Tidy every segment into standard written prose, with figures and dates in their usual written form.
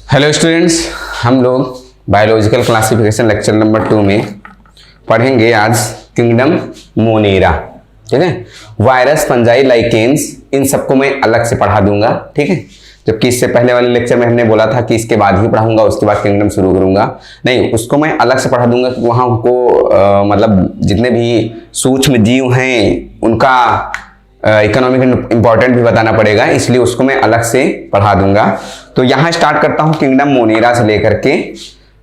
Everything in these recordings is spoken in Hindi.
हेलो स्टूडेंट्स, हम लोग बायोलॉजिकल क्लासिफिकेशन लेक्चर नंबर 2 में पढ़ेंगे आज किंगडम मोनेरा। ठीक है, वायरस, फंजाई, लाइकेन्स, इन सबको मैं अलग से पढ़ा दूंगा। ठीक है, जबकि इससे पहले वाले लेक्चर में हमने बोला था कि इसके बाद ही पढ़ाऊंगा, उसके बाद किंगडम शुरू करूंगा। नहीं, उसको मैं अलग से पढ़ा दूंगा कि वहाँ हमको मतलब जितने भी सूक्ष्म जीव हैं उनका इकोनॉमिक इंपॉर्टेंट भी बताना पड़ेगा, इसलिए उसको मैं अलग से पढ़ा दूंगा। तो यहाँ स्टार्ट करता हूँ किंगडम मोनेरा से लेकर के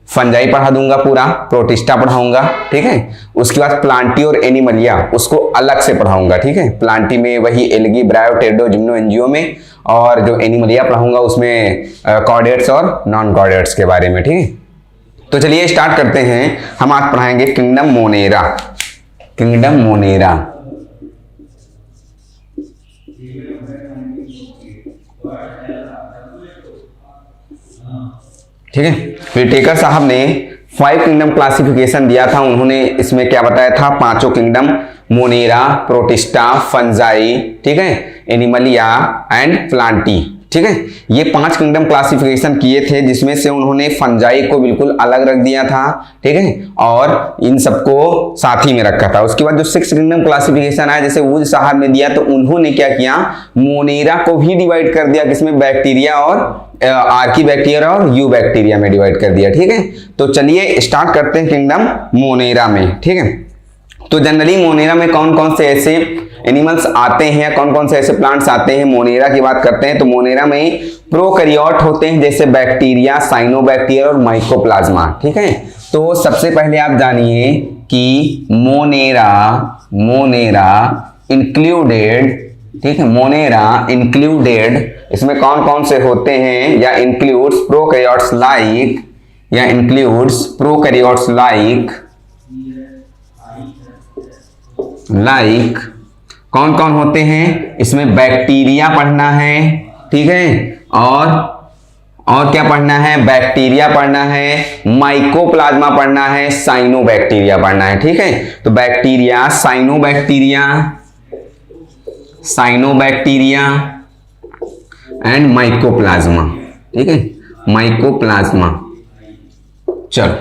फंजाई पढ़ा दूंगा, पूरा प्रोटिस्टा पढ़ाऊंगा। ठीक है, उसके बाद प्लांटी और एनिमलिया उसको अलग से पढ़ाऊंगा। ठीक है, प्लांटी में वही एल्गी, ब्रायो, टेडो, जिम्नो, एंजियो में, और जो एनिमलिया पढ़ाऊंगा उसमें कॉर्डेट्स और नॉन कॉर्डेट्स के बारे में। ठीक है, तो चलिए स्टार्ट करते हैं। हम आज पढ़ाएंगे किंगडम मोनेरा। किंगडम मोनेरा, ठीक है। विटेकर साहब ने 5 किंगडम क्लासिफिकेशन दिया था। उन्होंने इसमें क्या बताया था? 5 किंगडम, मोनेरा, प्रोटिस्टा, फंजाई, ठीक है, एनिमलिया एंड प्लांटी। ठीक है, ये 5 किंगडम क्लासिफिकेशन किए थे, जिसमें से उन्होंने फंजाई को बिल्कुल अलग रख दिया था। ठीक है, और इन सबको साथ ही में रखा था। उसके बाद जो 6 किंगडम क्लासिफिकेशन आया, जैसे वुड साहब ने दिया, तो उन्होंने क्या किया? मोनेरा को भी डिवाइड कर दिया, किसमें? बैक्टीरिया और आर्की बैक्टीरिया और यू बैक्टीरिया में डिवाइड कर दिया। ठीक है, तो चलिए स्टार्ट करते हैं किंगडम मोनेरा में। ठीक है, तो जनरली मोनेरा में कौन कौन से ऐसे एनिमल्स आते हैं या कौन कौन से ऐसे प्लांट्स आते हैं? मोनेरा की बात करते हैं तो मोनेरा में प्रोकैरियोट होते हैं, जैसे बैक्टीरिया, साइनोबैक्टीरिया और माइकोप्लाज्मा। ठीक है, तो सबसे पहले आप जानिए कि मोनेरा इंक्लूडेड, ठीक है, मोनेरा इंक्लूडेड इसमें कौन कौन से होते हैं? या इंक्लूड्स प्रोकैरियोट्स लाइक कौन कौन होते हैं? इसमें बैक्टीरिया पढ़ना है। ठीक है, और क्या पढ़ना है? बैक्टीरिया पढ़ना है, माइकोप्लाज्मा पढ़ना है, साइनोबैक्टीरिया पढ़ना है। ठीक है, तो बैक्टीरिया, साइनोबैक्टीरिया एंड माइकोप्लाज्मा। ठीक है, माइकोप्लाज्मा। चलो,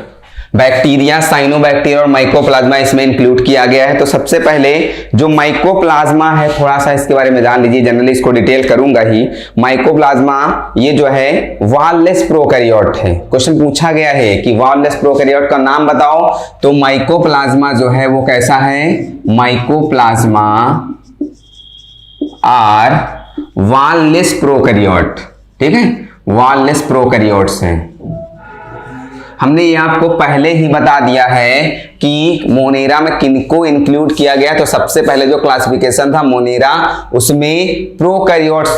बैक्टीरिया, साइनोबैक्टीरिया और माइकोप्लाज्मा इसमें इंक्लूड किया गया है। तो सबसे पहले जो माइकोप्लाज्मा है, थोड़ा सा इसके बारे में जान लीजिए, जनरली इसको डिटेल करूंगा ही। माइकोप्लाज्मा ये जो है वॉललेस प्रोकैरियोट है। क्वेश्चन पूछा गया है कि वॉललेस प्रोकैरियोट का नाम बताओ, तो माइकोप्लाज्मा जो है वो कैसा है? Mycoplasma are wall-less prokaryote. ठीक है, वॉललेस प्रोकैरियोट्स हैं। हमने ये आपको पहले ही बता दिया है कि मोनेरा में किनको इंक्लूड किया गया। तो सबसे पहले जो क्लासिफिकेशन था मोनेरा, उसमें प्रोकैरियोट्स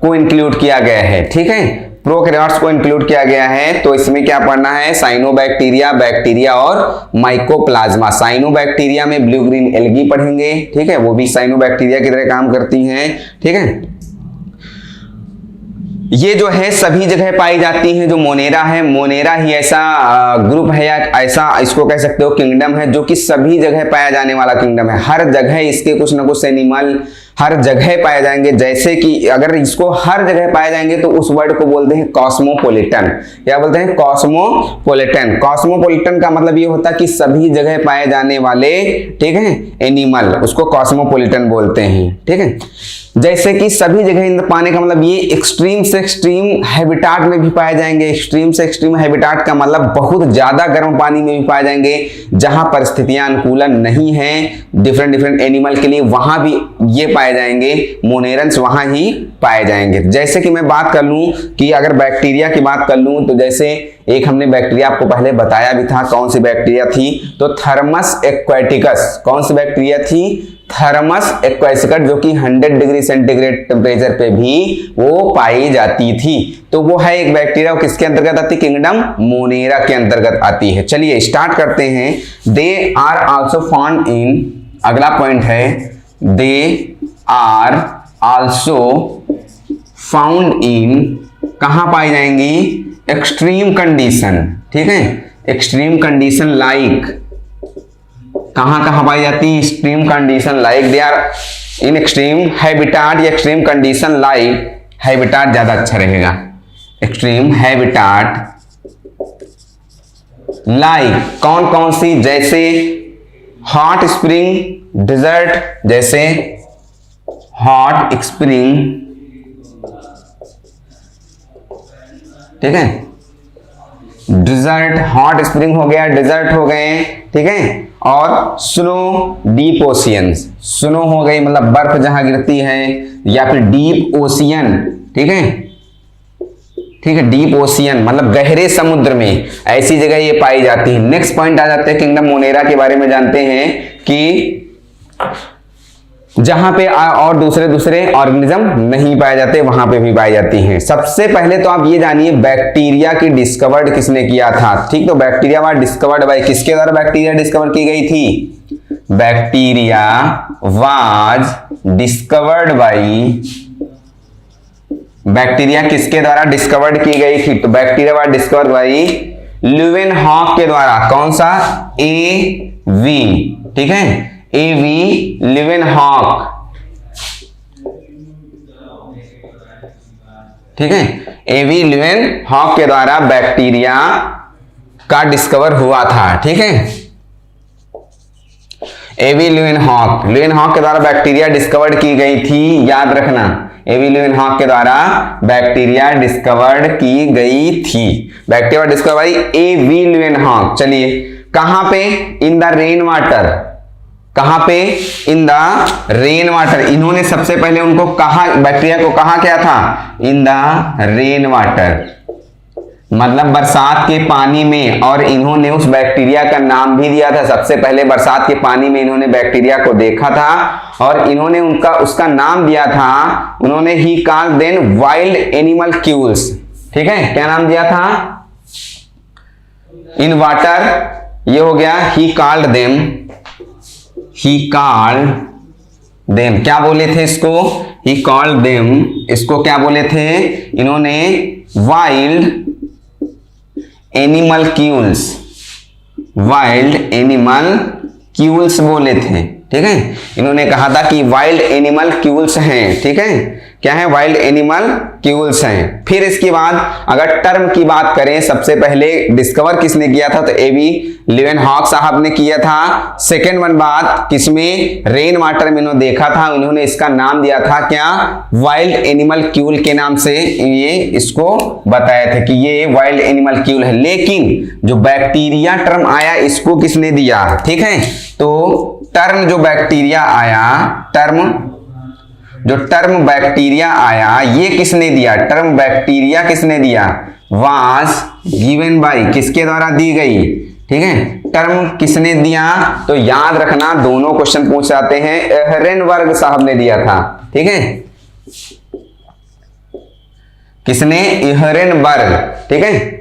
को इंक्लूड किया गया है। ठीक है, प्रोकैरियोट्स को इंक्लूड किया गया है। तो इसमें क्या पढ़ना है? साइनोबैक्टीरिया, बैक्टीरिया और माइकोप्लाज्मा। साइनोबैक्टीरिया में ब्लू ग्रीन एल्गी पढ़ेंगे। ठीक है, वो भी साइनोबैक्टीरिया की तरह काम करती हैं। ठीक है, ये जो है सभी जगह पाई जाती हैं। जो मोनेरा है, मोनेरा ही ऐसा ग्रुप है या ऐसा इसको कह सकते हो किंगडम है, जो कि सभी जगह पाया जाने वाला किंगडम है। हर जगह इसके कुछ ना कुछ एनिमल हर जगह पाए जाएंगे। जैसे कि अगर इसको हर जगह पाए जाएंगे तो उस वर्ड को बोलते हैं कॉस्मोपॉलिटन। क्या बोलते हैं? कॉस्मोपॉलिटन। कॉस्मोपॉलिटन का मतलब ये होता है कि सभी जगह पाए जाने वाले, ठीक है, एनिमल, उसको कॉस्मोपॉलिटन बोलते हैं। ठीक है, जैसे कि सभी जगह पाने का मतलब ये एक्सट्रीम से एक्सट्रीम हैबिटाट में भी पाए जाएंगे। एक्सट्रीम से एक्सट्रीम हैबिटाट का मतलब बहुत ज्यादा गर्म पानी में भी पाए जाएंगे, जहां परिस्थितियां अनुकूलन नहीं है डिफरेंट एनिमल के लिए, वहां भी ये पाए जाएंगे। मोनेरंस वहां ही पाए जाएंगे। जैसे कि मैं बात कर लूं कि अगर बैक्टीरिया की बात कर लूं, तो जैसे एक हमने बैक्टीरिया आपको पहले बताया भी था, कौन सी बैक्टीरिया थी? तो थर्मस एक्वाटिकस। कौन सी बैक्टीरिया थी? थर्मस एक्वाटिकस, जो कि 100 डिग्री सेंटीग्रेड टेम्परेचर पे भी वो पाई जाती थी। तो वो है एक बैक्टीरिया, किसके अंतर्गत आती? किंगडम मोनेरा के अंतर्गत आती है। चलिए स्टार्ट करते हैं। They are also found in, अगला पॉइंट है, they are also found in, कहां पाई जाएंगी? Extreme condition. ठीक है, एक्सट्रीम कंडीशन लाइक, कहां पाई जाती है? Extreme condition like, they are in extreme habitat या एक्सट्रीम कंडीशन लाइक, हैबिटाट ज्यादा अच्छा रहेगा। एक्सट्रीम हैबिटाट लाइक कौन कौन सी, जैसे हॉट स्प्रिंग डिजर्ट, जैसे हॉट स्प्रिंग, ठीक है, डिजर्ट, हॉट स्प्रिंग हो गया, डिजर्ट हो गए, ठीक है, और स्नो डीप ओशियंस, स्नो हो गई मतलब बर्फ जहां गिरती है, या फिर डीप ओशियन, ठीक है, ठीक है, डीप ओशियन मतलब गहरे समुद्र में, ऐसी जगह ये पाई जाती है। नेक्स्ट पॉइंट आ जाते हैं किंगडम मोनेरा के बारे में जानते हैं कि जहां पे और दूसरे ऑर्गेनिज्म नहीं पाए जाते वहां पे भी पाई जाती हैं। सबसे पहले तो आप ये जानिए बैक्टीरिया की डिस्कवर्ड किसने किया था, ठीक, तो बैक्टीरिया वाज डिस्कवर्ड बाय, किसके द्वारा बैक्टीरिया डिस्कवर की गई थी, bacteria was discovered by, bacteria किसके द्वारा डिस्कवर्ड की गई थी, तो bacteria was discovered by Leeuwenhoek के द्वारा, कौन सा, एवी, ठीक है, एवी ल्यूवेनहॉक, ठीक है, एवी ल्यूवेनहॉक के द्वारा बैक्टीरिया का डिस्कवर हुआ था, ठीक है, एवी ल्यूवेनहॉक के द्वारा बैक्टीरिया डिस्कवर्ड की गई थी, याद रखना, एवी ल्यूवेनहॉक के द्वारा बैक्टीरिया डिस्कवर्ड की गई थी, bacteria discover by A V Leeuwenhoek. चलिए कहां पे, इन द रेन वाटर, कहां पे, इन द रेन वाटर, इन्होंने सबसे पहले उनको कहा, बैक्टीरिया को कहा क्या था, इन द रेन वाटर मतलब बरसात के पानी में, और इन्होंने उस बैक्टीरिया का नाम भी दिया था, सबसे पहले बरसात के पानी में इन्होंने बैक्टीरिया को देखा था और इन्होंने उसका नाम दिया था, उन्होंने he called them wild animalcules, ठीक है, क्या नाम दिया था, इन वाटर, ये हो गया ही कॉल्ड देम, क्या बोले थे इसको, ही कॉल्ड देम, इसको क्या बोले थे, इन्होंने वाइल्ड एनिमल क्यूल्स, वाइल्ड एनिमल क्यूल्स बोले थे, ठीक है, इन्होंने कहा था कि वाइल्ड एनिमल क्यूल्स हैं, ठीक है, क्या है, वाइल्ड एनिमल क्यूल्स हैं। फिर इसके बाद अगर टर्म की बात करें, सबसे पहले डिस्कवर किसने किया था, तो एवी ल्यूवेनहॉक साहब ने किया था। सेकेंड वन बात किसमें, रेन वाटर में इन्होंने देखा था, उन्होंने इसका नाम दिया था क्या, वाइल्ड एनिमल क्यूल के नाम से ये इसको बताया था कि ये वाइल्ड एनिमल क्यूल है। लेकिन जो बैक्टीरिया टर्म आया इसको किसने दिया, ठीक है, तो टर्म जो बैक्टीरिया आया, जो टर्म बैक्टीरिया आया ये किसने दिया, टर्म बैक्टीरिया किसने दिया, वाज गिवन बाय, किसके द्वारा दी गई, ठीक है, टर्म किसने दिया, तो याद रखना दोनों क्वेश्चन पूछ जाते हैं, एहरेनबर्ग साहब ने दिया था, ठीक है, किसने, एहरेनबर्ग, ठीक है,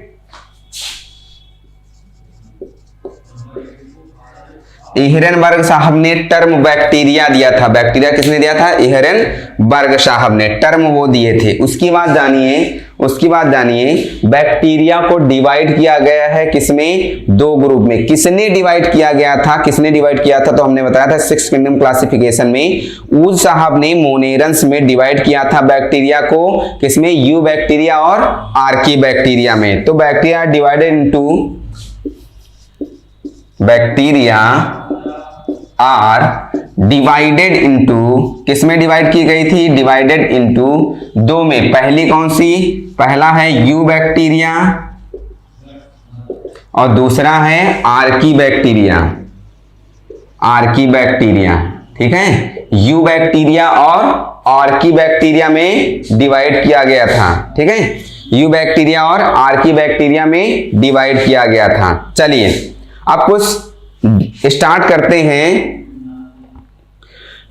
एहरेनबर्ग साहब ने टर्म बैक्टीरिया दिया था, बैक्टीरिया किसने दिया था, एहरेनबर्ग साहब ने टर्म वो दिए थे। उसकी बात जानिए बैक्टीरिया को डिवाइड किया गया है किसमें, दो ग्रुप में, किसने डिवाइड किया गया था, तो हमने बताया था 6 किंगडम क्लासिफिकेशन में, वुड साहब ने मोनेरंस में डिवाइड किया था बैक्टीरिया को, किसमें, यू बैक्टीरिया और आर्की बैक्टीरिया में। तो bacteria divided into, bacteria are divided into, किसमें डिवाइड की गई थी, डिवाइडेड इनटू दो में, पहली कौन सी, पहला है यू बैक्टीरिया और दूसरा है आर्की बैक्टीरिया, ठीक है, यू बैक्टीरिया और आर्की बैक्टीरिया में डिवाइड किया गया था, ठीक है, यू बैक्टीरिया और आर्की बैक्टीरिया में डिवाइड किया गया था। चलिए अब कुछ स्टार्ट करते हैं।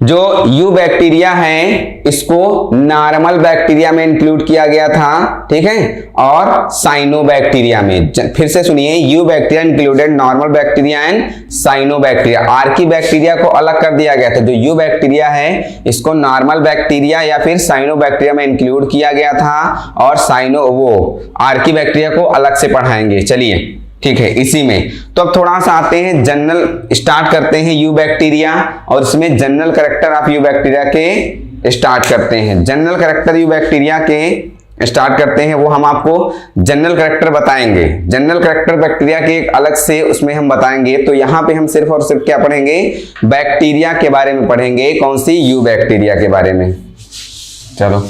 जो यू बैक्टीरिया है इसको नॉर्मल बैक्टीरिया में इंक्लूड किया गया था, ठीक है, और साइनो बैक्टीरिया में, फिर से सुनिए, eubacteria included normal bacteria and cyanobacteria, archaebacteria को अलग कर दिया गया था। जो यू बैक्टीरिया है इसको नॉर्मल बैक्टीरिया या फिर साइनो बैक्टीरिया में इंक्लूड किया गया था और आर्की बैक्टीरिया को अलग से पढ़ाएंगे। चलिए ठीक है, इसी में तो अब थोड़ा सा आते हैं जनरल, स्टार्ट करते हैं यू बैक्टीरिया और इसमें general character of you bacteria के स्टार्ट करते हैं। जनरल कैरेक्टर यू बैक्टीरिया के स्टार्ट करते हैं। वो हम आपको जनरल कैरेक्टर बताएंगे, जनरल कैरेक्टर बैक्टीरिया के एक अलग से उसमें हम बताएंगे। तो यहाँ पे हम सिर्फ और सिर्फ क्या पढ़ेंगे, बैक्टीरिया के बारे में पढ़ेंगे। कौन सी, यू बैक्टीरिया के बारे में। चलो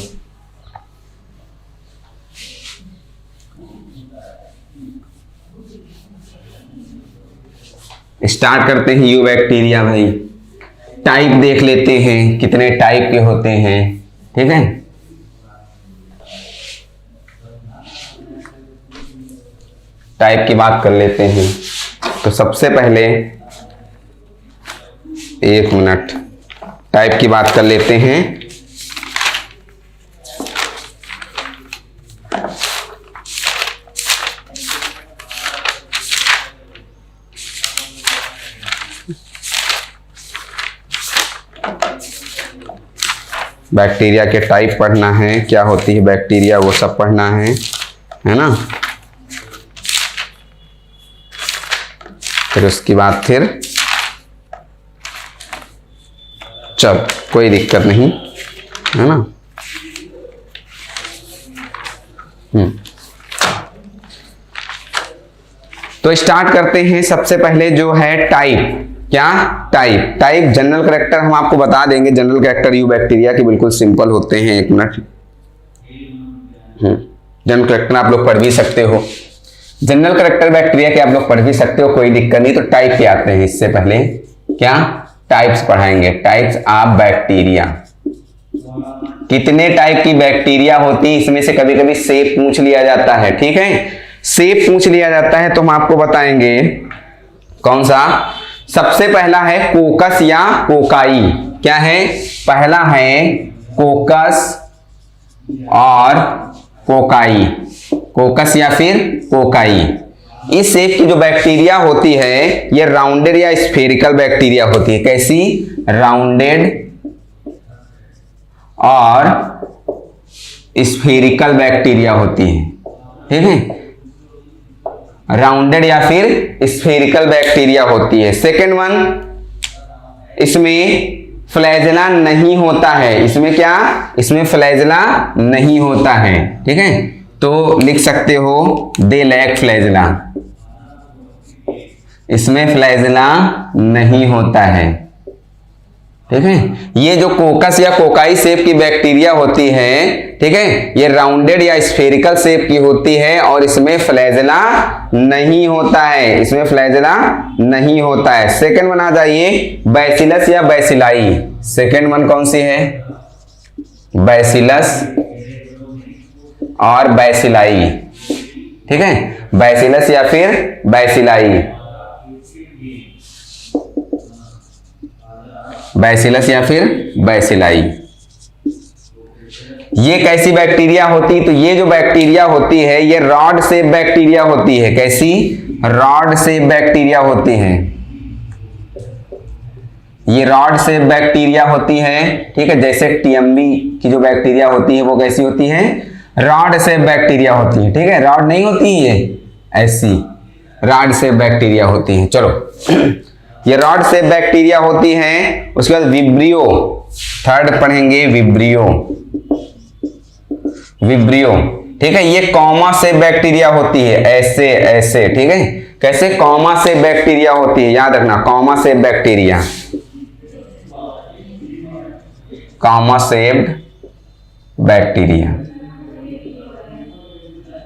स्टार्ट करते हैं यू बैक्टीरिया। भाई टाइप देख लेते हैं, कितने टाइप के होते हैं, ठीक है। टाइप की बात कर लेते हैं। तो सबसे पहले, एक मिनट, टाइप की बात कर लेते हैं। बैक्टीरिया के टाइप पढ़ना है, क्या होती है बैक्टीरिया, वो सब पढ़ना है ना। फिर उसके बाद फिर चल कोई दिक्कत नहीं, है ना। तो स्टार्ट करते हैं। सबसे पहले जो है टाइप, क्या, टाइप। टाइप जनरल कैरेक्टर हम आपको बता देंगे। जनरल कैरेक्टर यू बैक्टीरिया के बिल्कुल सिंपल होते हैं। एक मिनट, जनरल कैरेक्टर आप लोग पढ़ भी सकते हो, जनरल कैरेक्टर बैक्टीरिया के आप लोग पढ़ भी सकते हो, कोई दिक्कत नहीं। तो टाइप पे आते हैं। इससे पहले क्या, टाइप्स पढ़ाएंगे। टाइप्स ऑफ बैक्टीरिया, कितने टाइप की बैक्टीरिया होती है, इसमें से कभी कभी शेप पूछ लिया जाता है, ठीक है। शेप पूछ लिया जाता है तो हम आपको बताएंगे कौन सा। सबसे पहला है कोकस या कोकाई। क्या है, पहला है कोकस और कोकाई, कोकस या फिर कोकाई। इस शेप की जो बैक्टीरिया होती है ये राउंडेड या स्फेरिकल बैक्टीरिया होती है। कैसी, राउंडेड और स्फेरिकल बैक्टीरिया होती है, ठीक है। राउंडेड या फिर स्फेरिकल बैक्टीरिया होती है। सेकेंड वन, इसमें फ्लैजेला नहीं होता है। इसमें क्या, इसमें फ्लैजेला नहीं होता है, ठीक है। तो लिख सकते हो दे लैक फ्लैजेला, इसमें फ्लैजेला नहीं होता है, ठीक है। ये जो कोकस या कोकाई शेप की बैक्टीरिया होती है, ठीक है, ये राउंडेड या स्फेरिकल शेप की होती है और इसमें फ्लैजेला नहीं होता है, इसमें फ्लैजेला नहीं होता है। सेकंड वन आ जाइए, बैसिलस या बैसिलाई। सेकंड वन कौन सी है, बैसिलस और बैसिलाई, ठीक है। बैसिलस या फिर बैसिलाई, बैसिलस या फिर बैसिलाई। ये कैसी बैक्टीरिया होती, तो ये जो बैक्टीरिया होती है ये रॉड शेप बैक्टीरिया होती है। कैसी, रॉड शेप बैक्टीरिया होती है, ये रॉड शेप बैक्टीरिया होती है, ठीक है। जैसे टीएमबी की जो बैक्टीरिया होती है वो कैसी होती है, रॉड शेप बैक्टीरिया होती है, ठीक है। रॉड नहीं होती है, ऐसी रॉड शेप बैक्टीरिया होती है। चलो ये रॉड शेप बैक्टीरिया होती है। उसके बाद विब्रियो, थर्ड पढ़ेंगे विब्रियो, विब्रियो, ठीक है। ये कॉमा शेप बैक्टीरिया होती है, ऐसे ऐसे, ठीक है। कैसे, कॉमा शेप बैक्टीरिया होती है, याद रखना, comma shape bacteria, comma shaped bacteria,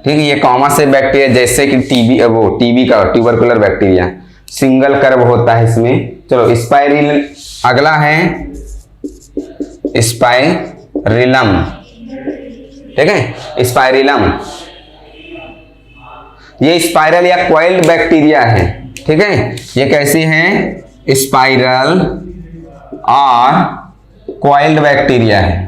ठीक है। ये कॉमा शेप बैक्टीरिया जैसे कि टीबी, वो टीबी का ट्यूबरकुलर बैक्टीरिया, सिंगल कर्व होता है इसमें। चलो स्पाइरिल, अगला है स्पाइरिलम, ठीक है, स्पाइरिलम। ये स्पाइरल या क्वाइल्ड बैक्टीरिया है, ठीक है। ये कैसी है, स्पाइरल और क्वाइल्ड बैक्टीरिया है,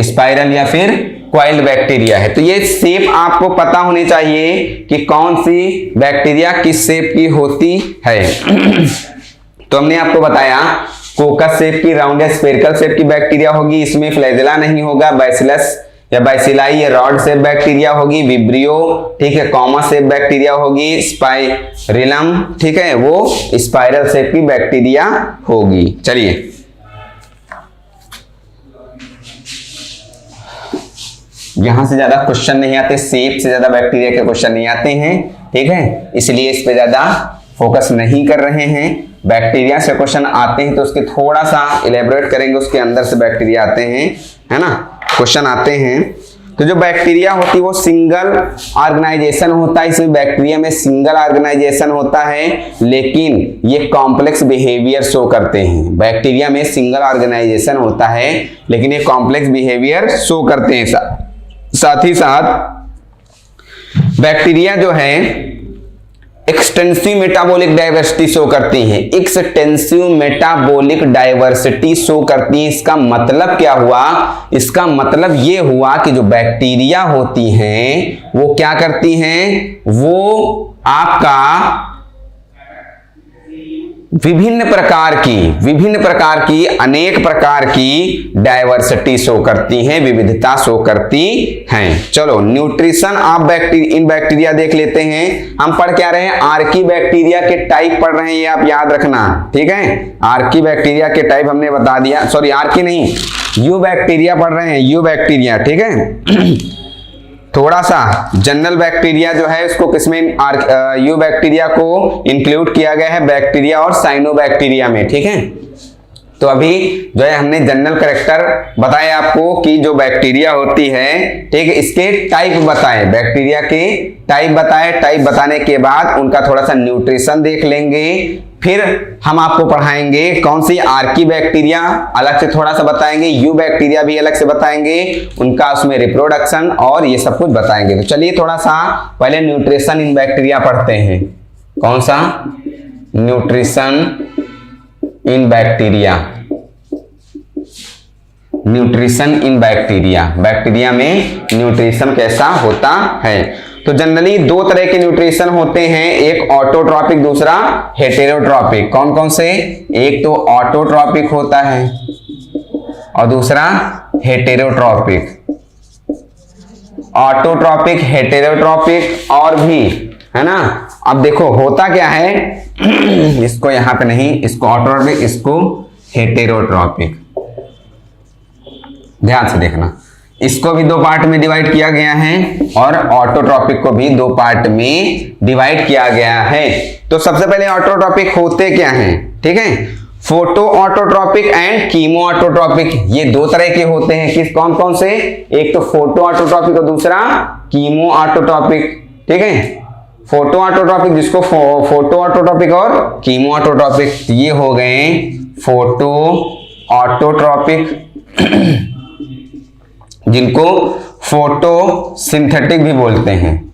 स्पाइरल या फिर क्वाइल्ड बैक्टीरिया है। तो ये शेप आपको पता होनी चाहिए कि कौन सी बैक्टीरिया किस शेप की होती है। तो हमने आपको बताया कोकस शेप की, राउंडेड स्फेरिकल शेप की बैक्टीरिया होगी, इसमें फ्लैजेला नहीं होगा। बैसिलस या बैसिलाई ये रॉड शेप बैक्टीरिया होगी। विब्रियो, ठीक है, कॉमा शेप बैक्टीरिया होगी। स्पाइरिलम, ठीक है, वो स्पाइरल शेप की बैक्टीरिया होगी। चलिए यहां से ज्यादा क्वेश्चन नहीं आते, शेप से ज्यादा बैक्टीरिया के क्वेश्चन नहीं आते हैं, ठीक है, इसलिए इस पे ज्यादा फोकस नहीं कर रहे हैं। बैक्टीरिया से क्वेश्चन आते हैं तो उसके थोड़ा सा इलेबोरेट करेंगे, उसके अंदर से बैक्टीरिया आते हैं, है ना, क्वेश्चन आते हैं। तो जो बैक्टीरिया होती है वो सिंगल ऑर्गेनाइजेशन होता है, इसमें बैक्टीरिया में सिंगल ऑर्गेनाइजेशन होता है, लेकिन ये कॉम्प्लेक्स बिहेवियर शो करते हैं। बैक्टीरिया में सिंगल ऑर्गेनाइजेशन होता है लेकिन ये कॉम्प्लेक्स बिहेवियर शो करते हैं। साथ ही साथ बैक्टीरिया जो है एक्सटेंसिव मेटाबॉलिक डाइवर्सिटी शो करती है, एक्सटेंसिव मेटाबॉलिक डाइवर्सिटी शो करती है। इसका मतलब क्या हुआ? इसका मतलब ये हुआ कि जो बैक्टीरिया होती हैं वो क्या करती हैं, वो आपका विभिन्न प्रकार की अनेक प्रकार की डाइवर्सिटी शो करती हैं, विविधता शो करती हैं। चलो न्यूट्रिशन ऑफ इन बैक्टीरिया देख लेते हैं। हम पढ़ क्या रहे हैं? आर्की बैक्टीरिया के टाइप पढ़ रहे हैं, ये आप याद रखना, ठीक है। आर्की बैक्टीरिया के टाइप हमने बता दिया, सॉरी आर्की नहीं, यू बैक्टीरिया पढ़ रहे हैं, यू बैक्टीरिया, ठीक है। थोड़ा सा जनरल बैक्टीरिया जो है उसको किसमें यू बैक्टीरिया को इंक्लूड किया गया है बैक्टीरिया और साइनोबैक्टीरिया में, ठीक है। तो अभी जो है हमने जनरल कैरेक्टर बताया आपको कि जो बैक्टीरिया होती है, ठीक है, इसके टाइप बताए, बैक्टीरिया के टाइप बताए। टाइप बताने के बाद उनका थोड़ा सा न्यूट्रिशन देख लेंगे, फिर हम आपको पढ़ाएंगे कौन सी आर्की बैक्टीरिया अलग से थोड़ा सा बताएंगे, यू बैक्टीरिया भी अलग से बताएंगे, उनका उसमें रिप्रोडक्शन और ये सब कुछ बताएंगे। तो चलिए थोड़ा सा पहले न्यूट्रिशन इन बैक्टीरिया पढ़ते हैं। कौन सा? Nutrition in bacteria. Nutrition in bacteria, bacteria में न्यूट्रिशन कैसा होता है? तो जनरली दो तरह के न्यूट्रिशन होते हैं, एक ऑटोट्रॉपिक, दूसरा हेटेरोट्रॉपिक। कौन कौन से? एक तो ऑटोट्रॉपिक होता है और दूसरा हेटेरोट्रॉपिक। ऑटोट्रॉपिक, हेटेरोट्रॉपिक और भी, है ना। अब देखो होता क्या है, इसको यहां पे नहीं, इसको ऑटोट्रॉपिक, इसको हेटेरोट्रॉपिक, ध्यान से देखना। इसको भी दो पार्ट में डिवाइड किया गया है और ऑटोट्रॉपिक को भी दो पार्ट में डिवाइड किया गया है। तो सबसे पहले ऑटोट्रॉपिक होते क्या हैं, ठीक है। Photo autotrophic and chemo autotrophic, ये दो तरह के होते हैं। किस कौन कौन से? एक तो फोटो ऑटोट्रॉपिक और दूसरा कीमो ऑटोट्रॉपिक, ठीक है। फोटो ऑटोट्रॉपिक जिसको फोटो ऑटोट्रॉपिक और कीमो ऑटोट्रॉपिक, ये हो गए फोटो ऑटोट्रॉपिक जिनको फोटो सिंथेटिक भी बोलते हैं,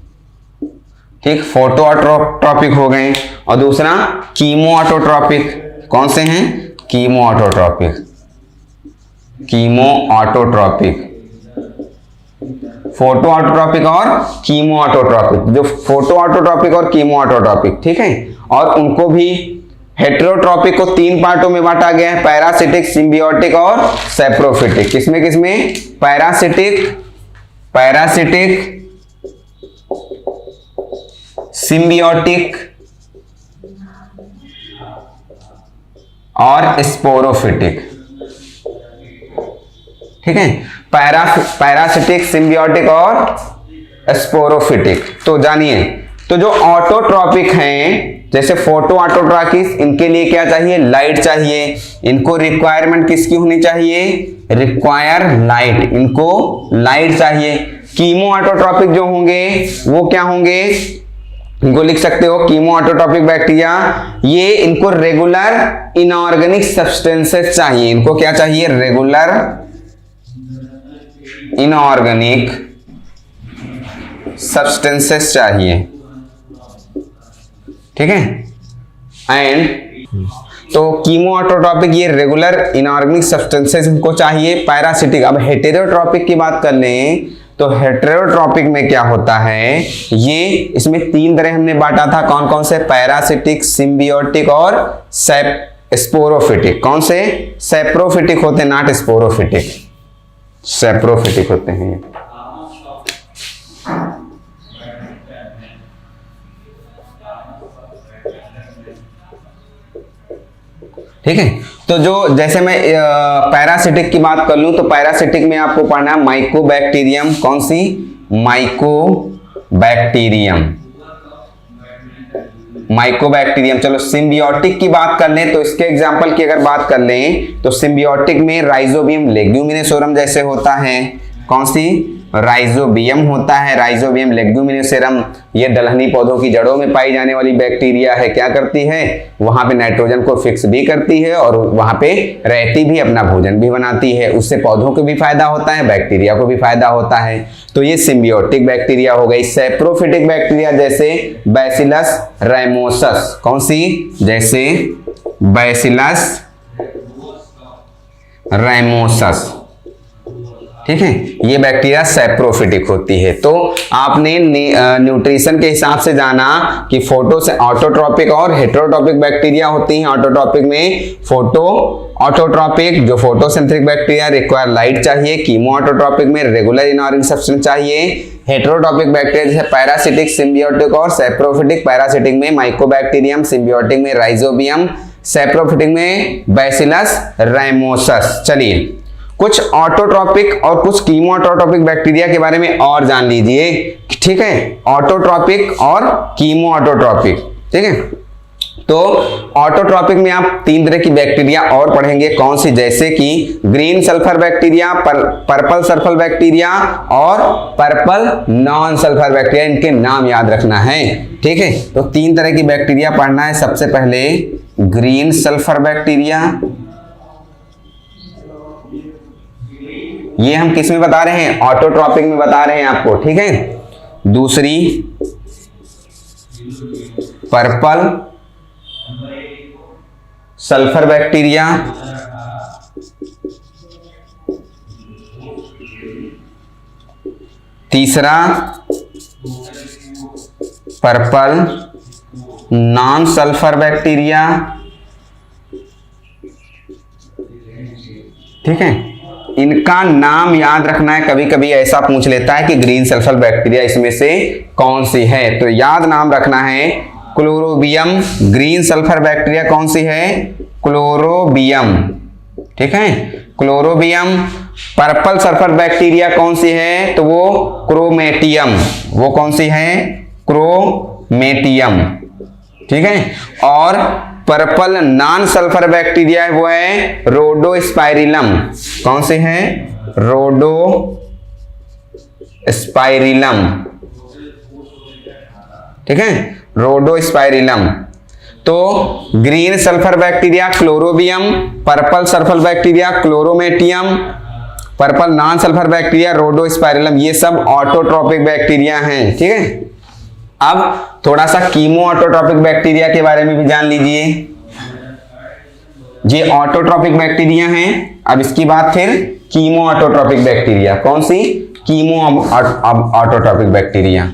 ठीक। फोटो ऑटोट्रॉपिक हो गए और दूसरा कीमो ऑटोट्रॉपिक। कौन से हैं? Chemo autotrophic, chemo autotrophic, photo autotrophic और कीमो ऑटोट्रॉपिक। जो फोटो ऑटोट्रॉपिक और कीमो ऑटोट्रॉपिक, ठीक है। और उनको भी हेटेरोट्रॉपिक को तीन पार्टों में बांटा गया है, पैरासिटिक, सिम्बियोटिक और सैप्रोफिटिक। किसमें किसमें? पैरासिटिक, सिम्बियोटिक और स्पोरोफिटिक, ठीक है। पैरासिटिक, सिम्बियोटिक और स्पोरोफिटिक। तो जानिए, तो जो ऑटोट्रॉपिक हैं जैसे फोटो ऑटोट्रॉपिक, इनके लिए क्या चाहिए? लाइट चाहिए। इनको रिक्वायरमेंट किसकी होनी चाहिए? रिक्वायर लाइट, इनको लाइट चाहिए। कीमो ऑटोट्रॉपिक जो होंगे वो क्या होंगे? इनको लिख सकते हो कीमो ऑटोट्रॉपिक बैक्टीरिया, ये इनको रेगुलर इनऑर्गेनिक सब्सटेंसेस चाहिए। इनको क्या चाहिए? रेगुलर इनऑर्गेनिक सब्सटेंसेस चाहिए, ठीक है। एंड तो कीमो ऑटोट्रॉपिक ये रेगुलर इनऑर्गेनिक सब्सटेंसेस इनको चाहिए। पैरासिटिक, अब हेटेरोट्रॉपिक की बात कर लें तो हेटेरोट्रॉपिक में क्या होता है, ये इसमें तीन तरह हमने बांटा था। कौन कौन से? पैरासिटिक, सिम्बियोटिक और स्पोरोफिटिक। कौन से? सैप्रोफिटिक होते, नॉट स्पोरोफिटिक, सैप्रोफिटिक होते हैं। ठीक है। तो जो जैसे मैं पैरासिटिक की बात कर लूं तो पैरासिटिक में आपको पढ़ना है माइकोबैक्टीरियम। कौन सी? माइकोबैक्टीरियम। माइकोबैक्टीरियम। चलो सिम्बियोटिक की बात कर लें तो इसके एग्जांपल की अगर बात कर लें तो सिम्बियोटिक में राइजोबियम लेग्यूमिनोसोरम जैसे होता है। कौन सी? राइजोबियम होता है। राइजोबियम लेग्यूमिनोसोरम ये दलहनी पौधों की जड़ों में पाई जाने वाली बैक्टीरिया है। क्या करती है? वहां पे नाइट्रोजन को फिक्स भी करती है और वहां पे रहती भी, अपना भोजन भी बनाती है। उससे पौधों को भी फायदा होता है, बैक्टीरिया को भी फायदा होता है। तो ये सिम्बियोटिक बैक्टीरिया हो गई। सैप्रोफिटिक बैक्टीरिया जैसे बैसिलस रैमोसस। कौन सी? जैसे बैसिलस रैमोसस। ठीक है, ये बैक्टीरिया सैप्रोफिटिक होती है। तो आपने न्यूट्रिशन के हिसाब से जाना कि फोटो से ऑटोट्रॉपिक और हेटेरोट्रॉपिक बैक्टीरिया होती हैं। ऑटोट्रॉपिक में ऑटोट्रॉपिक जो फोटोसिंथेटिक बैक्टीरिया रिक्वायर लाइट चाहिए। कीमो ऑटोट्रॉपिक में रेगुलर इनऑर्गेनिक सब्सटेंस चाहिए। हेटेरोट्रॉपिक बैक्टीरिया जैसे पैरासिटिक, सिम्बियोटिक और सैप्रोफिटिक। पैरासिटिक में माइकोबैक्टीरियम, सिम्बियोटिक में राइजोबियम, सैप्रोफिटिक में बैसिलस रैमोसस। चलिए कुछ ऑटोट्रॉपिक और कुछ कीमो ऑटोट्रॉपिक बैक्टीरिया के बारे में और जान लीजिए। ठीक है, ऑटोट्रॉपिक और कीमो ऑटोट्रॉपिक। ठीक है, तो ऑटोट्रॉपिक में आप 3 तरह की बैक्टीरिया और पढ़ेंगे। कौन सी? जैसे कि green sulphur bacteria, purple sulphur bacteria और पर्पल नॉन सल्फर बैक्टीरिया। इनके नाम याद रखना है। ठीक है, तो 3 तरह की बैक्टीरिया पढ़ना है। सबसे पहले ग्रीन सल्फर बैक्टीरिया, ये हम किस में बता रहे हैं? ऑटोट्रॉपिक में बता रहे हैं आपको। ठीक है, दूसरी पर्पल सल्फर बैक्टीरिया, तीसरा पर्पल नॉन सल्फर बैक्टीरिया। ठीक है, इनका नाम याद रखना है। कभी कभी ऐसा पूछ लेता है कि ग्रीन सल्फर बैक्टीरिया इसमें से कौन सी है, तो याद नाम रखना है क्लोरोबियम। ग्रीन सल्फर बैक्टीरिया कौन सी है? क्लोरोबियम। ठीक है, क्लोरोबियम। पर्पल सल्फर बैक्टीरिया कौन सी है? तो वो क्रोमेटियम। वो कौन सी है? क्रोमेटियम। ठीक है, और पर्पल नॉन सल्फर बैक्टीरिया है वो है रोडोस्पाइरिलम। कौन से है? रोडोस्पाइरिलम। ठीक है, रोडोस्पाइरिलम। तो green sulphur bacteria chlorobium, purple sulphur bacteria chromatium, purple non sulphur bacteria rhodospirillum, ये सब ऑटोट्रॉपिक बैक्टीरिया हैं। ठीक है, अब थोड़ा सा कीमो ऑटोट्रॉपिक बैक्टीरिया के बारे में भी जान लीजिए। ये ऑटोट्रॉपिक बैक्टीरिया हैं। अब इसकी बात फिर कीमो ऑटोट्रॉपिक बैक्टीरिया। कौन सी? Chemo autotrophic bacteria.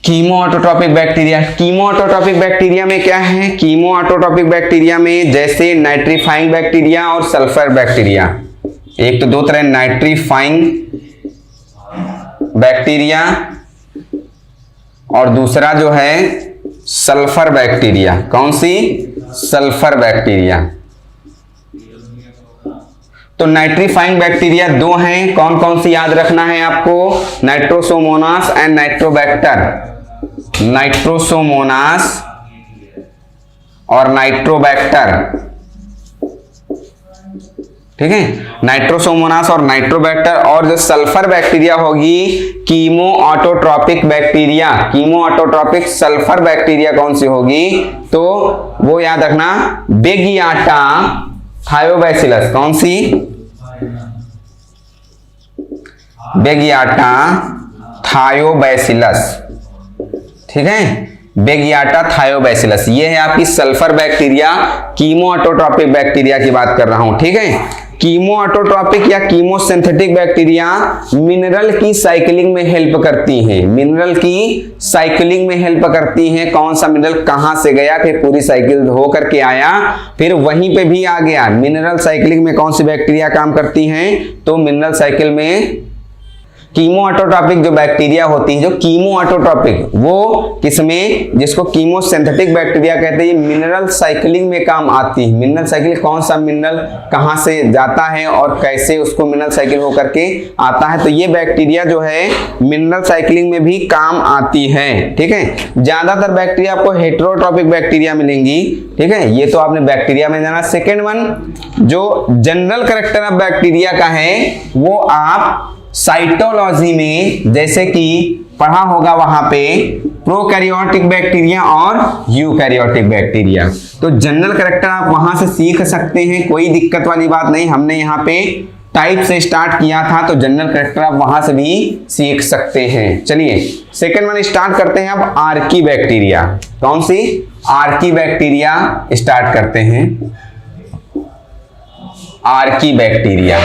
Chemo autotrophic bacteria. Chemo autotrophic bacteria में क्या है? कीमो ऑटोट्रॉपिक बैक्टीरिया में जैसे नाइट्रीफाइंग बैक्टीरिया और सल्फर बैक्टीरिया। एक तो 2 तरह, नाइट्रीफाइंग बैक्टीरिया और दूसरा जो है सल्फर बैक्टीरिया। कौन सी? Sulphur bacteria. तो नाइट्रीफाइंग बैक्टीरिया 2 हैं। कौन कौन सी याद रखना है आपको? Nitrosomonas and nitrobacter. नाइट्रोसोमोनास और नाइट्रोबैक्टर। ठीक है, नाइट्रोसोमोनास और नाइट्रोबैक्टर। और जो सल्फर बैक्टीरिया होगी chemo autotrophic bacteria. Chemo autotrophic sulphur bacteria कौन सी होगी? तो वो याद रखना बेगियाटा थायोबैसिलस। कौन सी? बेगियाटा थायोबैसिलस। ठीक है, बेगियाटा थायोबैसिलस ये है आपकी sulphur bacteria. Chemo autotrophic bacteria की बात कर रहा हूं। ठीक है, कीमो ऑटोट्रॉपिक या कीमोसिंथेटिक बैक्टीरिया मिनरल की साइकिलिंग में हेल्प करती हैं। मिनरल की साइकिलिंग में हेल्प करती हैं। कौन सा मिनरल कहां से गया, फिर पूरी साइकिल हो करके आया, फिर वहीं पे भी आ गया। मिनरल साइकिलिंग में कौन सी बैक्टीरिया काम करती हैं? तो मिनरल साइकिल में कीमो ऑटोट्रॉपिक जो बैक्टीरिया होती है, जो कीमो ऑटोट्रॉपिक, वो किसमें, जिसको कीमो सिंथेटिक बैक्टीरिया कहते हैं, मिनरल साइकिलिंग में काम आती है। मिनरल साइकिल, कौन सा मिनरल कहां से जाता है और कैसे उसको मिनरल साइकिल होकर के आता है, तो ये बैक्टीरिया जो है मिनरल साइकिलिंग में भी काम आती है। ठीक है, ज्यादातर बैक्टीरिया आपको हेटेरोट्रॉपिक बैक्टीरिया मिलेंगी। ठीक है, ये तो आपने बैक्टीरिया में जाना। सेकेंड वन जो जनरल कैरेक्टर ऑफ बैक्टीरिया का है, वो आप साइटोलॉजी में जैसे कि पढ़ा होगा वहां पे प्रोकैरियोटिक बैक्टीरिया और यूकैरियोटिक बैक्टीरिया। तो जनरल कैरेक्टर आप वहां से सीख सकते हैं, कोई दिक्कत वाली बात नहीं। हमने यहाँ पे टाइप से स्टार्ट किया था, तो जनरल कैरेक्टर आप वहां से भी सीख सकते हैं। चलिए सेकेंड वन स्टार्ट करते हैं अब आर्की बैक्टीरिया। कौन सी? आर्की बैक्टीरिया स्टार्ट करते हैं। Archie bacteria,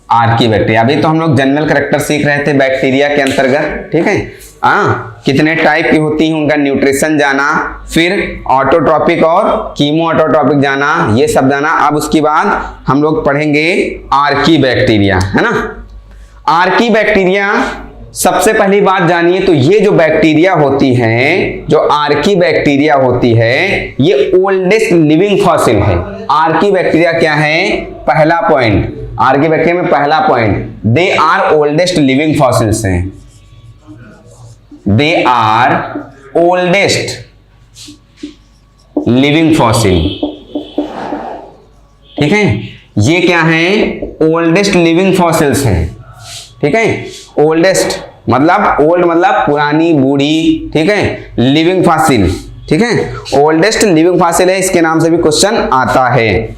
Archie bacteria. अभी तो हम लोग जनरल कैरेक्टर सीख रहे थे बैक्टीरिया के अंतर्गत। ठीक है, कितने टाइप की होती हैं, उनका न्यूट्रिशन जाना, फिर ऑटोट्रॉपिक और कीमो ऑटोट्रॉपिक जाना, ये सब जाना। अब उसके बाद हम लोग पढ़ेंगे आर्की बैक्टीरिया, है ना। आर्की बैक्टीरिया, सबसे पहली बात जानिए तो ये जो बैक्टीरिया होती है, जो आर्की बैक्टीरिया होती है, ये ओल्डेस्ट लिविंग फॉसिल है। आर्की बैक्टीरिया क्या है? पहला पॉइंट, आर्की बैक्टीरिया में पहला point, they are oldest living fossils हैं। They are oldest living fossil. ठीक है, ये क्या है? ओल्डेस्ट लिविंग फॉसिल्स हैं। ठीक है, ओल्डेस्ट मतलब ओल्ड मतलब पुरानी, बूढ़ी। ठीक है, लिविंग फॉसिल। ठीक है, ओल्डेस्ट लिविंग फॉसिल है, इसके नाम से भी क्वेश्चन आता है।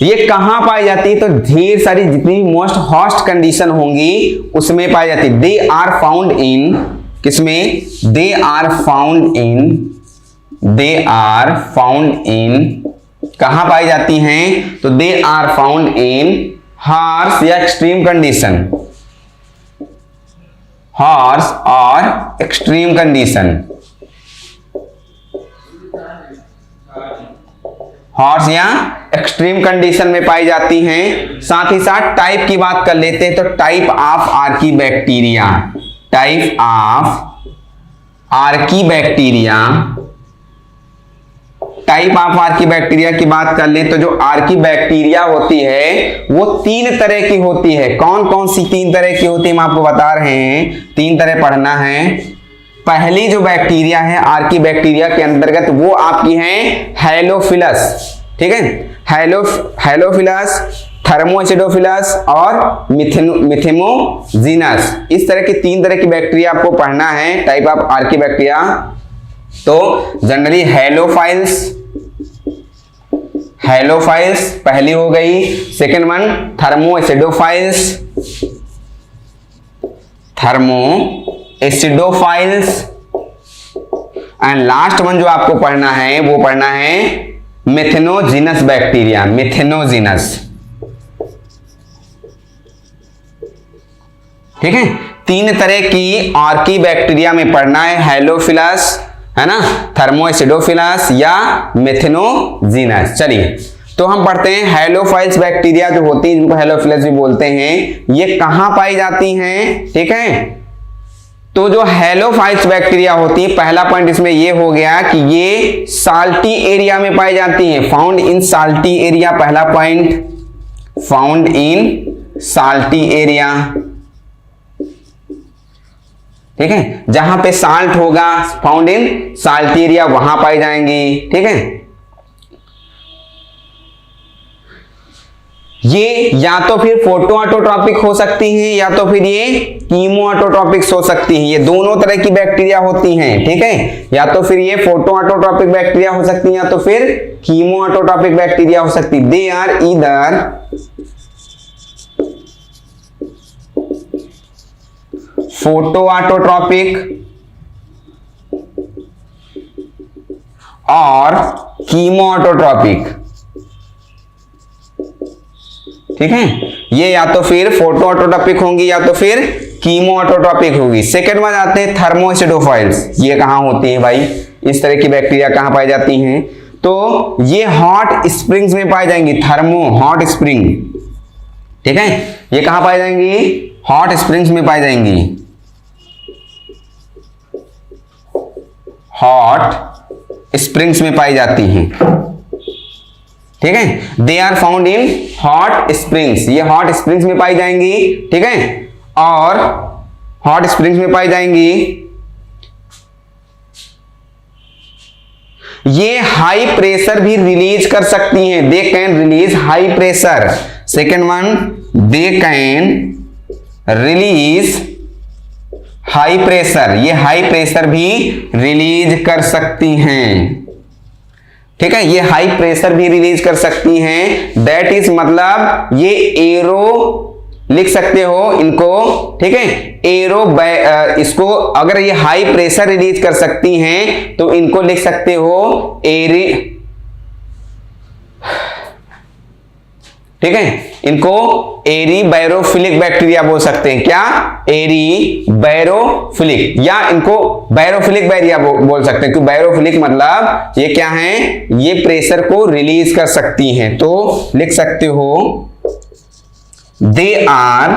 ये कहां पाई जाती है? तो ढेर सारी जितनी मोस्ट हॉस्ट कंडीशन होंगी उसमें पाई जाती है। दे आर फाउंड इन, किसमें? They are found in, they are found in, कहां पाई जाती हैं? तो they are found in harsh या एक्सट्रीम कंडीशन, हार्श और एक्सट्रीम कंडीशन, हॉर्स या एक्सट्रीम कंडीशन में पाई जाती हैं। साथ ही साथ टाइप की बात कर लेते हैं, तो type of Archie bacteria, type of Archie bacteria, type of Archie bacteria की बात कर लें तो जो आर्की बैक्टीरिया होती है वो 3 तरह की होती है। कौन कौन सी 3 तरह की होती है हम आपको बता रहे हैं, 3 तरह पढ़ना है। पहली जो बैक्टीरिया है आर्की बैक्टीरिया के अंतर्गत वो आपकी है हैलोफिलस। ठीक है, हैलोफिलस, थर्मोएसिडोफिलस और मिथेमोजीनस। इस तरह की 3 तरह की बैक्टीरिया आपको पढ़ना है, टाइप ऑफ आर्की बैक्टीरिया। तो जनरली हैलोफाइल्स पहली हो गई। Second one thermoacidophiles, and last one जो आपको पढ़ना है वो पढ़ना है मिथेनोजीनस बैक्टीरिया, मिथेनोजीनस। ठीक है, 3 तरह की आर्की बैक्टीरिया में पढ़ना है, हैलोफिलस, है ना, थर्मोएसिडोफिलस या मिथेनोजीनस। चलिए तो हम पढ़ते हैं हैलोफाइल्स बैक्टीरिया जो होती है, जिनको हैलोफिलस भी बोलते हैं, ये कहां पाई जाती हैं। ठीक है, तो जो हैलोफाइल्स बैक्टीरिया होती है, पहला पॉइंट इसमें ये हो गया कि ये साल्टी एरिया में पाई जाती हैं, फाउंड इन साल्टी एरिया। पहला point, found in salty area. ठीक है, जहां पे साल्ट होगा, फाउंड इन साल्टी एरिया, वहां पाई जाएंगी। ठीक है, ये या तो फिर फोटो ऑटोट्रॉपिक हो सकती हैं या तो फिर ये कीमो ऑटोट्रॉपिक्स हो सकती हैं। ये दोनों तरह की बैक्टीरिया होती हैं। ठीक है, या तो फिर ये फोटो ऑटोट्रॉपिक बैक्टीरिया हो सकती है या तो फिर कीमो ऑटोट्रॉपिक बैक्टीरिया हो सकती है। They are either photoautotrophic और कीमो ऑटोट्रॉपिक। ठीक है, ये या तो फिर फोटो ऑटोट्रॉपिक होंगी या तो फिर कीमो ऑटोट्रॉपिक होगी। सेकेंड में आते हैं थर्मोएसिडोफाइल्स। ये कहां होती है भाई, इस तरह की बैक्टीरिया कहां पाई जाती हैं? तो ये हॉट स्प्रिंग्स में पाई जाएंगी। थर्मो हॉट स्प्रिंग, ठीक है, ये कहां पाई जाएंगी? हॉट स्प्रिंग्स में पाई जाएंगी, हॉट स्प्रिंग्स में पाई जाती हैं। ठीक है, they are found in hot springs, ये हॉट स्प्रिंग्स में पाई जाएंगी। ठीक है, और हॉट स्प्रिंग्स में पाई जाएंगी। ये हाई प्रेशर भी रिलीज कर सकती हैं, they can release high pressure. Second one, they can release high pressure, ये हाई प्रेशर भी रिलीज कर सकती हैं। ठीक है, ये हाई प्रेशर भी रिलीज कर सकती हैं। दैट इज मतलब ये एरो लिख सकते हो इनको। ठीक है, एरो इसको अगर ये हाई प्रेशर रिलीज कर सकती हैं तो इनको लिख सकते हो एरी। ठीक है, इनको एरी बैरोफिलिक बैक्टीरिया बोल सकते हैं। क्या? एरी बैरोफिलिक, या इनको बैरोफिलिक बैक्टीरिया बोल सकते हैं, क्योंकि बैरोफिलिक मतलब ये क्या है? ये प्रेशर को रिलीज कर सकती हैं। तो लिख सकते हो दे आर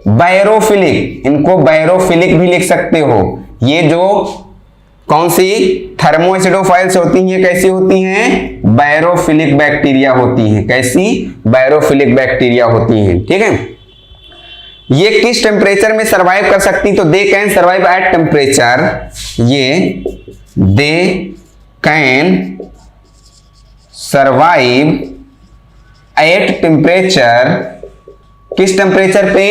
बैरोफिलिक, इनको बैरोफिलिक भी लिख सकते हो। ये जो कौन सी थर्मोएसिडोफाइल्स होती हैं, कैसी होती हैं? बैरोफिलिक बैक्टीरिया होती हैं। कैसी? बैरोफिलिक बैक्टीरिया होती हैं। ठीक है, ये किस टेम्परेचर में सरवाइव कर सकती? तो they can survive at temperature, ये they can survive at temperature, किस टेम्परेचर पे?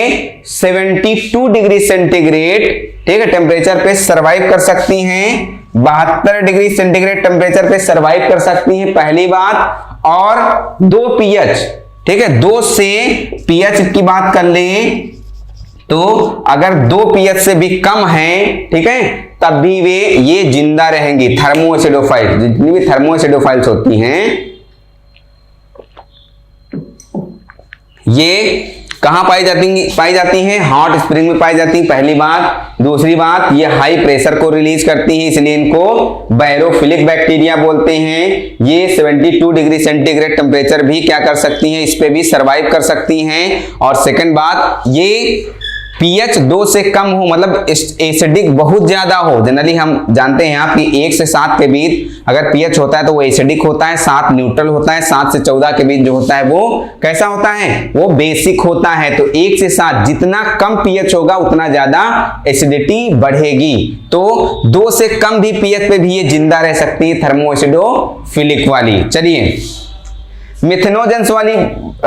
72 डिग्री सेंटीग्रेड। ठीक है, टेम्परेचर पे सरवाइव कर सकती हैं। 72 डिग्री सेंटीग्रेड टेम्परेचर पे सरवाइव कर सकती हैं, पहली बात। और 2 pH, ठीक है, 2 से pH की बात कर लें तो अगर 2 pH से भी कम है, ठीक है, तब भी वे ये जिंदा रहेंगी। थर्मोएसिडोफाइल, जितनी भी थर्मोएसिडोफाइल्स होती हैं ये कहां पाई जाती हैं? हॉट स्प्रिंग में पाई जाती हैं, पहली बात। दूसरी बात, ये हाई प्रेशर को रिलीज करती हैं, इसलिए इनको बैरोफिलिक बैक्टीरिया बोलते हैं। ये 72 डिग्री सेंटीग्रेड टेम्परेचर भी क्या कर सकती हैं? इस पे भी सरवाइव कर सकती हैं। और सेकंड बात, ये pH 2 से कम हो, मतलब एसिडिक बहुत ज्यादा हो। जनरली हम जानते हैं आप कि 1 से 7 के बीच अगर pH होता है तो वो एसिडिक होता है, 7 न्यूट्रल होता है, 7 से 14 के बीच जो होता है वो कैसा होता है? वो बेसिक होता है। तो 1 से 7 जितना कम pH होगा उतना ज्यादा एसिडिटी बढ़ेगी। तो 2 से कम भी pH पे भी ये जिंदा रह सकती है, थर्मोएसिडोफिलिक वाली। चलिए मिथेनोजेंस वाली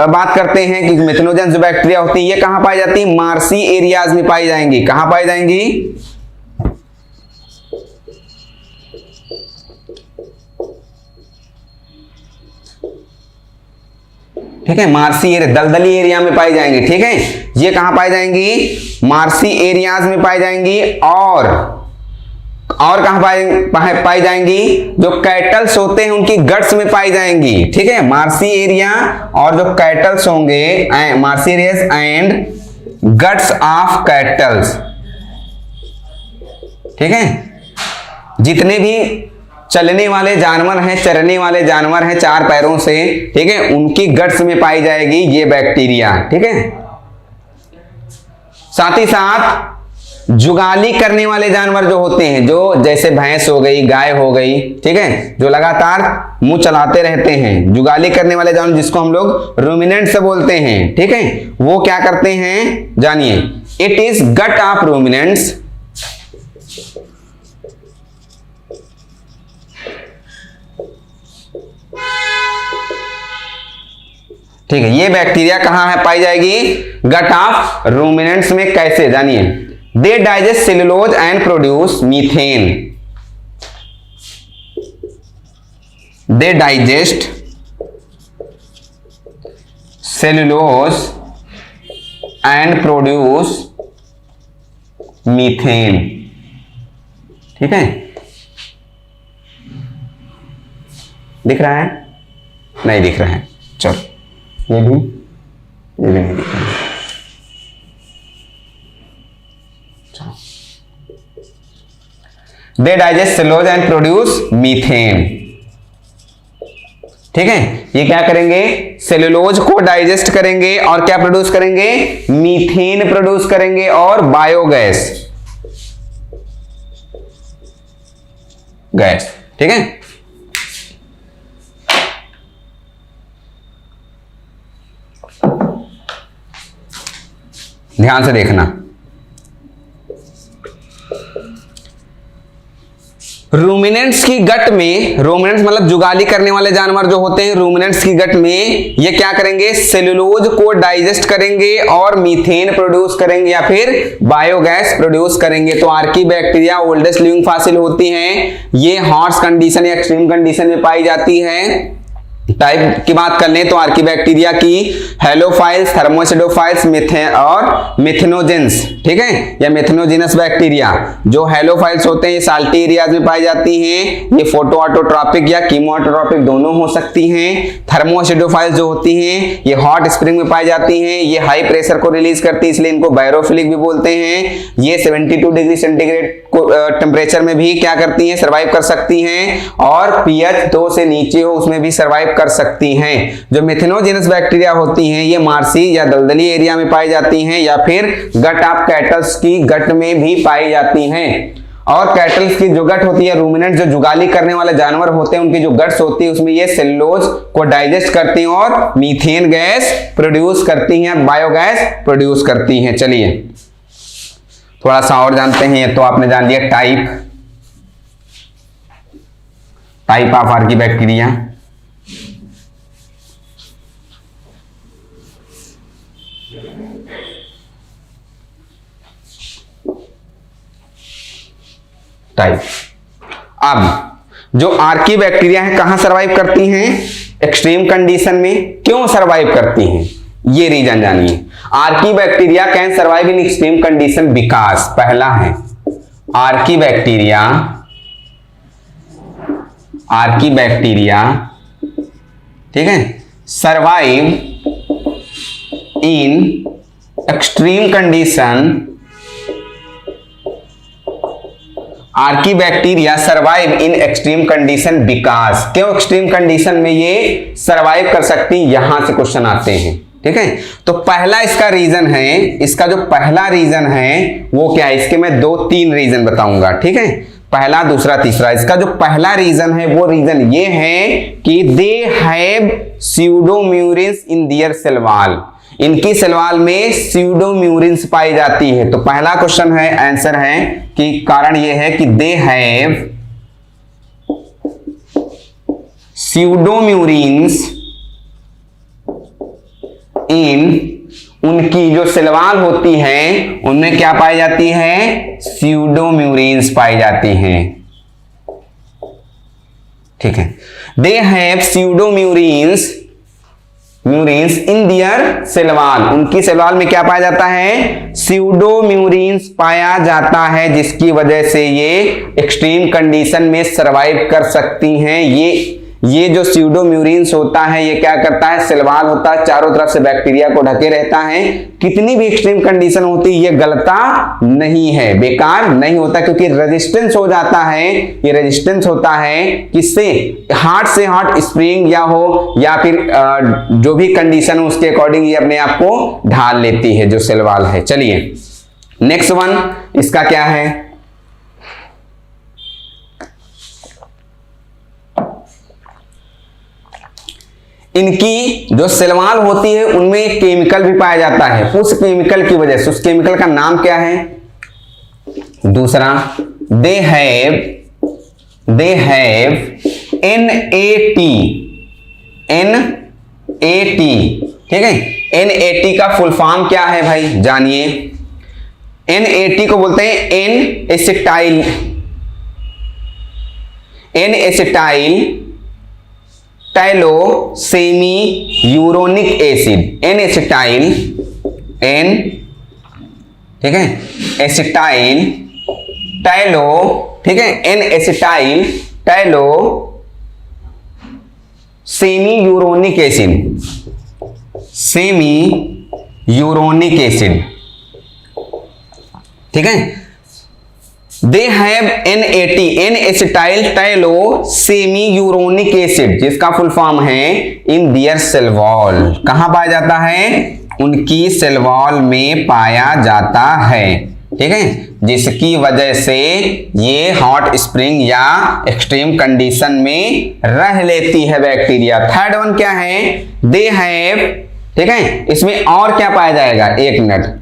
बात करते हैं कि मिथेनोजेंस जो बैक्टीरिया होती है ये कहां पाई जाती है? मार्सी एरियाज में पाई जाएंगी। कहां पाई जाएंगी? ठीक है, मार्सी एरिया, दलदली एरिया में पाई जाएंगी। ठीक है, ये कहां पाई जाएंगी? मार्सी एरियाज में पाई जाएंगी। और कहां पाई जाएंगी? जो कैटल्स होते हैं उनकी गट्स में पाई जाएंगी। ठीक है, मार्सी एरिया और जो कैटल्स होंगे, marshy areas and guts of cattles. ठीक है, जितने भी चलने वाले जानवर हैं, चरने वाले जानवर हैं 4 पैरों से, ठीक है, उनकी गट्स में पाई जाएगी ये बैक्टीरिया। ठीक है, साथ ही साथ जुगाली करने वाले जानवर जो होते हैं, जो जैसे भैंस हो गई, गाय हो गई, ठीक है, जो लगातार मुंह चलाते रहते हैं, जुगाली करने वाले जानवर जिसको हम लोग रूमिनेंट से बोलते हैं। ठीक है, वो क्या करते हैं जानिए? It is gut of ruminants. ठीक है, ये बैक्टीरिया कहां है पाई जाएगी? गट ऑफ रूमिनेंट्स में। कैसे जानिए? They digest cellulose and produce methane. They digest cellulose and produce methane. ठीक है, दिख रहा है? नहीं दिख रहा है, चलो ये भी नहीं दिख रहा है। They digest cellulose and produce methane. ठीक है, ये क्या करेंगे, सेलुलोज को डाइजेस्ट करेंगे और क्या प्रोड्यूस करेंगे, मीथेन प्रोड्यूस करेंगे और बायोगैस गैस। ठीक है, ध्यान से देखना। रूमिनेंट्स की गट में, रूमिनेंट्स मतलब जुगाली करने वाले जानवर जो होते हैं, रूमिनेंट्स की गट में ये क्या करेंगे, सेलुलोज को डाइजेस्ट करेंगे और मीथेन प्रोड्यूस करेंगे या फिर बायोगैस प्रोड्यूस करेंगे। तो आर्कीबैक्टीरिया ओल्डेस्ट लिविंग फॉसिल होती हैं, ये हॉट कंडीशन या एक्सट्रीम कंडीशन में पाई जाती है। टाइप की बात कर लें तो आर्कीबैक्टीरिया की हेलोफाइल्स, थर्मोसिडोफाइल्स, और मिथेनोजेंस, ठीक है, या मिथेनोजिनस बैक्टीरिया। जो हेलोफाइल्स होते हैं ये साल्टी एरियाज में पाई जाती हैं, ये फोटो ऑटोट्रॉपिक या कीमोट्रॉपिक दोनों हो सकती हैं। थर्मोसिडोफाइल्स जो होती हैं ये हॉट स्प्रिंग में पाई जाती हैं, ये हाई प्रेशर को रिलीज करती है इसलिए इनको बायरोफिलिक भी बोलते हैं। ये 72 डिग्री सेंटीग्रेड टेम्परेचर में भी क्या करती हैं, सर्वाइव कर सकती हैं, और pH 2 से नीचे हो उसमें भी सर्वाइव कर सकती हैं। जो मिथेनोजेनस बैक्टीरिया होती हैं ये मार्सी या दलदली एरिया में पाई जाती हैं या फिर गट ऑफ कैटल्स की गट में भी पाई जाती हैं। और कैटल्स की जो गट होती है, रूमिनेंट जो जुगाली करने वाले जानवर होते हैं उनकी जो गट्स होती है उसमें ये सेलुलोज को डाइजेस्ट करती हैं और मीथेन गैस प्रोड्यूस करती हैं, बायोगैस प्रोड्यूस करती हैं। चलिए थोड़ा सा और जानते हैं। तो आपने जान लिया टाइप ऑफ आर्कीबैक्टीरिया। टाइप। अब जो आर्कीबैक्टीरिया है कहां सरवाइव करती हैं, एक्सट्रीम कंडीशन में। क्यों सरवाइव करती हैं ये रीजन जानिए। Archaebacteria can survive in extreme condition because, पहला है आर्कीबैक्टीरिया ठीक है, survive in extreme condition. Archaebacteria survive in extreme condition because, क्यों एक्सट्रीम कंडीशन में ये सर्वाइव कर सकती, यहां से क्वेश्चन आते हैं। ठीक है, तो पहला इसका रीजन है, इसका जो पहला रीजन है वो क्या है, इसके मैं 2-3 रीजन बताऊंगा। ठीक है, पहला, दूसरा, तीसरा। इसका जो पहला रीजन है वो रीजन ये है कि they have pseudomureins in their cell wall, इनकी सेल वॉल में स्यूडोम्यूरिन्स पाई जाती है। तो पहला क्वेश्चन है, आंसर है कि कारण ये है कि दे हैव स्यूडोम्यूरिन्स इन, उनकी जो सेल वॉल होती है उनमें क्या पाई जाती है, स्यूडोम्यूरिन्स पाई जाती हैं। ठीक है, they have pseudomureins in their cell wall, उनकी सेल वॉल में क्या पाया जाता है, स्यूडोम्यूरिन्स पाया जाता है, जिसकी वजह से ये एक्सट्रीम कंडीशन में सरवाइव कर सकती हैं। ये जो स्यूडोम्यूरिन्स होता है ये क्या करता है, सेल वॉल होता है, चारों तरफ से बैक्टीरिया को ढके रहता है। कितनी भी एक्सट्रीम कंडीशन होती है ये गलता नहीं है, बेकार नहीं होता, क्योंकि रेजिस्टेंस हो जाता है। ये रेजिस्टेंस होता है किससे, हार्ट से हार्ट स्प्रिंग या हो या फिर जो भी कंडीशन हो उसके अकॉर्डिंग ये अपने आप को ढाल लेती है जो सेल वॉल है। चलिए नेक्स्ट वन, इसका क्या है, इनकी जो सेल वॉल होती है उनमें एक केमिकल भी पाया जाता है, उस केमिकल की वजह से, उस केमिकल का नाम क्या है, दूसरा दे हैव NAT, ठीक है। NAT का फुल फॉर्म क्या है भाई, जानिए। NAT को बोलते हैं N acetyl talosaminuronic acid, ठीक है, एसिटाइल टाइलो, ठीक है, N acetyl talosaminuronic acid, ठीक है। They have NAT N acetyl talosaminuronic acid, जिसका फुल फॉर्म है इन दियर सेल वॉल। कहां पाया जाता है? उनकी सेल वॉल में पाया जाता है, ठीक है, जिसकी वजह से ये हॉट स्प्रिंग या एक्सट्रीम कंडीशन में रह लेती है बैक्टीरिया। थर्ड वन क्या है? दे हैव, ठीक है, इसमें और क्या पाया जाएगा? एक मिनट,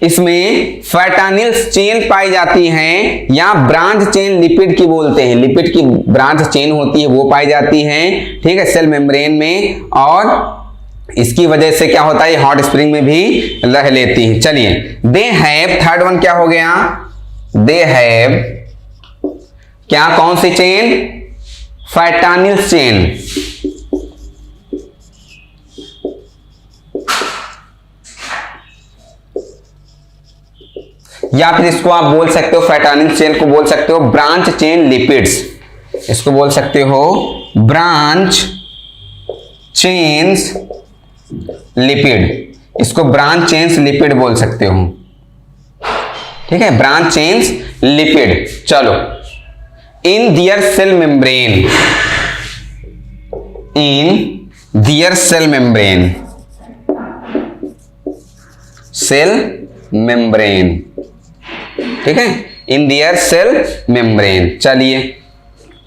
इसमें फैटानिल चेन पाई जाती हैं या ब्रांच चेन लिपिड की बोलते हैं, लिपिड की ब्रांच चेन होती है वो पाई जाती है, ठीक है, सेल मेम्ब्रेन में, और इसकी वजह से क्या होता है? हॉट स्प्रिंग में भी रह लेती है। चलिए, दे हैव, थर्ड वन क्या हो गया? दे हैव क्या, कौन सी चेन? फैटानिल चेन। या फिर इसको आप बोल सकते हो, फैटानिल चेन को बोल सकते हो ब्रांच चेन लिपिड्स, इसको बोल सकते हो ब्रांच चेन्स लिपिड, इसको ब्रांच चेन्स लिपिड बोल सकते हो, ठीक है, ब्रांच चेन्स लिपिड। चलो, इन their cell membrane, in their cell membrane, cell membrane, ठीक है, इन दियर सेल मेम्ब्रेन। चलिए,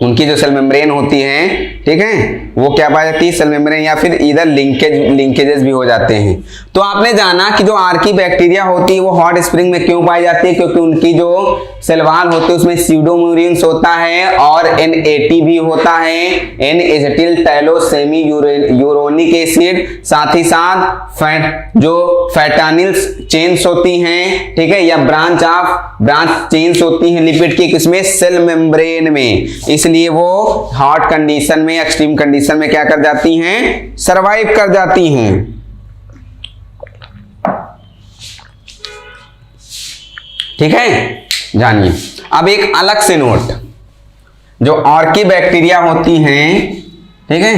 उनकी जो सेल मेम्ब्रेन होती है, ठीक है, वो क्या पाई जाती है? सेल मेम्ब्रेन, या फिर इधर लिंकेजेस भी हो जाते हैं। तो आपने जाना कि जो आर्की बैक्टीरिया होती है वो हॉट स्प्रिंग में क्यों पाई जाती है? क्योंकि उनकी जो सेल वॉल होती है उसमें स्यूडोम्यूरिन्स होता है और NAT भी होता है, N एसिटिल टाइलोसेमी यूरोनिक एसिड, साथ ही साथ जो फैटानिल चेन्स होती हैं, ठीक है, या ब्रांच चेन्स होती हैं लिपिड की, किसमें? सेल मेम्ब्रेन में। इसलिए वो हॉट कंडीशन में, एक्सट्रीम कंडीशन में क्या कर जाती हैं? सरवाइव कर जाती हैं। ठीक है, जानिए। अब एक अलग से नोट, जो आर्की बैक्टीरिया होती हैं, ठीक है,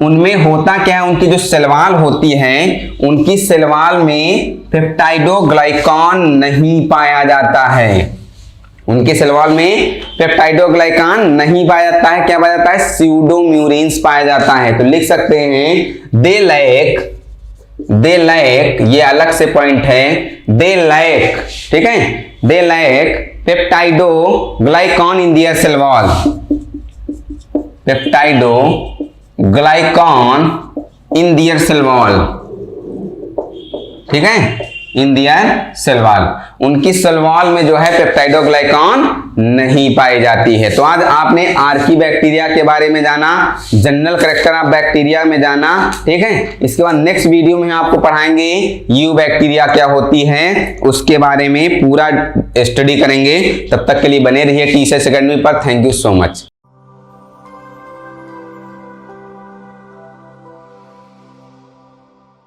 उनमें होता क्या है? उनकी जो सेल वॉल होती है, उनकी सेल वॉल में पेप्टाइडोग्लाइकान नहीं पाया जाता है, उनके सेल वॉल में पेप्टाइडोग्लाइकान नहीं पाया जाता है। क्या पाया जाता है? स्यूडोम्यूरिन्स पाया जाता है। तो लिख सकते हैं दे लैक, ये अलग से पॉइंट है, दे लैक, ठीक है, they lack peptidoglycan in their cell wall, peptidoglycan in their cell wall, ठीक है, इन दियर सेल वॉल, उनकी सेल वॉल में जो है पेप्टाइडोग्लाइकान नहीं पाई जाती है। तो आज आपने आर्की बैक्टीरिया के बारे में जाना, जनरल कैरेक्टर ऑफ बैक्टीरिया में जाना, ठीक है। इसके बाद नेक्स्ट वीडियो में आपको पढ़ाएंगे यू बैक्टीरिया क्या होती है, उसके बारे में पूरा स्टडी करेंगे। तब तक के लिए बने रहिए टीसीएस एकेडमी पर। Thank you so much.